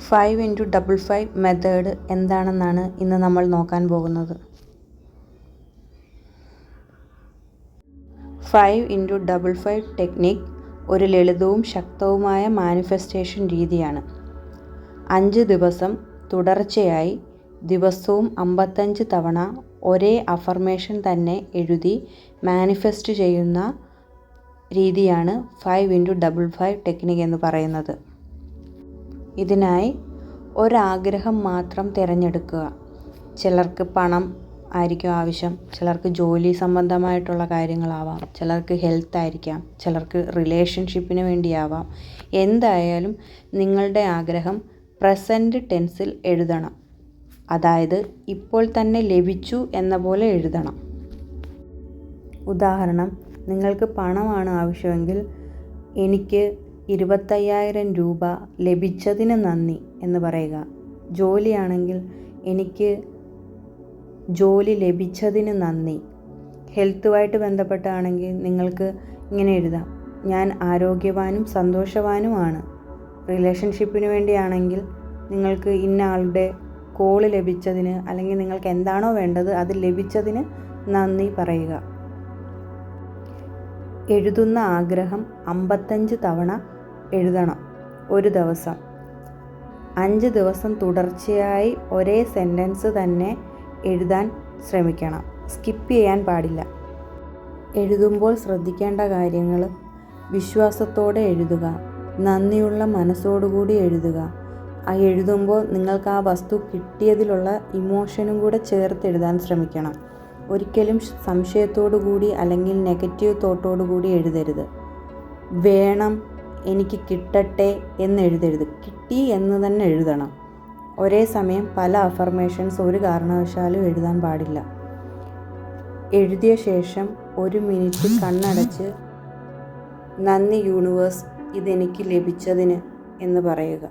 5x55 method എന്താണെന്നാണ് ഇന്ന് നമ്മൾ നോക്കാൻ പോകുന്നത്. 5x55 ടെക്നിക് ഒരു ലളിതവും ശക്തവുമായ മാനിഫെസ്റ്റേഷൻ രീതിയാണ്. 5 ദിവസം തുടർച്ചയായി ദിവസവും 55 തവണ ഒരേ അഫർമേഷൻ തന്നെ എഴുതി മാനിഫെസ്റ്റ് ചെയ്യുന്ന രീതിയാണ് 5x55 ടെക്നിക് എന്ന് പറയുന്നത്. ഇതിനായി ഒരാഗ്രഹം മാത്രം തിരഞ്ഞെടുക്കുക. ചിലർക്ക് പണം ആയിരിക്കും ആവശ്യം, ചിലർക്ക് ജോലി സംബന്ധമായിട്ടുള്ള കാര്യങ്ങളാവാം, ചിലർക്ക് ഹെൽത്ത് ആയിരിക്കാം, ചിലർക്ക് റിലേഷൻഷിപ്പിന് വേണ്ടിയാവാം. എന്തായാലും നിങ്ങളുടെ ആഗ്രഹം പ്രസൻറ്റ് ടെൻസിൽ എഴുതണം. അതായത് ഇപ്പോൾ തന്നെ ലഭിച്ചു എന്ന പോലെ എഴുതണം. ഉദാഹരണം, നിങ്ങൾക്ക് പണമാണ് ആവശ്യമെങ്കിൽ എനിക്ക് 25,000 രൂപ ലഭിച്ചതിന് നന്ദി എന്ന് പറയുക. ജോലിയാണെങ്കിൽ എനിക്ക് ജോലി ലഭിച്ചതിന് നന്ദി. ഹെൽത്തുമായിട്ട് ബന്ധപ്പെട്ടാണെങ്കിൽ നിങ്ങൾക്ക് ഇങ്ങനെ എഴുതാം: ഞാൻ ആരോഗ്യവാനും സന്തോഷവാനുമാണ്. റിലേഷൻഷിപ്പിന് വേണ്ടിയാണെങ്കിൽ നിങ്ങൾക്ക് ഇന്ന ആളുടെ കോള് ലഭിച്ചതിന്, അല്ലെങ്കിൽ നിങ്ങൾക്ക് എന്താണോ വേണ്ടത് അത് ലഭിച്ചതിന് നന്ദി പറയുക. എഴുതുന്ന ആഗ്രഹം 55 തവണ എഴുതണം ഒരു ദിവസം. 5 ദിവസം തുടർച്ചയായി ഒരേ സെൻറ്റൻസ് തന്നെ എഴുതാൻ ശ്രമിക്കണം. സ്കിപ്പ് ചെയ്യാൻ പാടില്ല. എഴുതുമ്പോൾ ശ്രദ്ധിക്കേണ്ട കാര്യങ്ങൾ: വിശ്വാസത്തോടെ എഴുതുക, നന്ദിയുള്ള മനസ്സോടുകൂടി എഴുതുക. എഴുതുമ്പോൾ നിങ്ങൾക്ക് ആ വസ്തു കിട്ടിയതിലുള്ള ഇമോഷനും കൂടെ ചേർത്ത് എഴുതാൻ ശ്രമിക്കണം. ഒരിക്കലും സംശയത്തോടു കൂടി അല്ലെങ്കിൽ നെഗറ്റീവ് തോട്ടോടു കൂടി എഴുതരുത്. വേണം, എനിക്ക് കിട്ടട്ടെ എന്ന് എഴുതരുത്. കിട്ടി എന്ന് തന്നെ എഴുതണം. ഒരേ സമയം പല അഫർമേഷൻസ് ഒരു കാരണവശാലും എഴുതാൻ പാടില്ല. എഴുതിയ ശേഷം 1 മിനിറ്റ് കണ്ണടച്ച് നന്ദി യൂണിവേഴ്സ്, ഇതെനിക്ക് ലഭിച്ചതിന് എന്ന് പറയുക.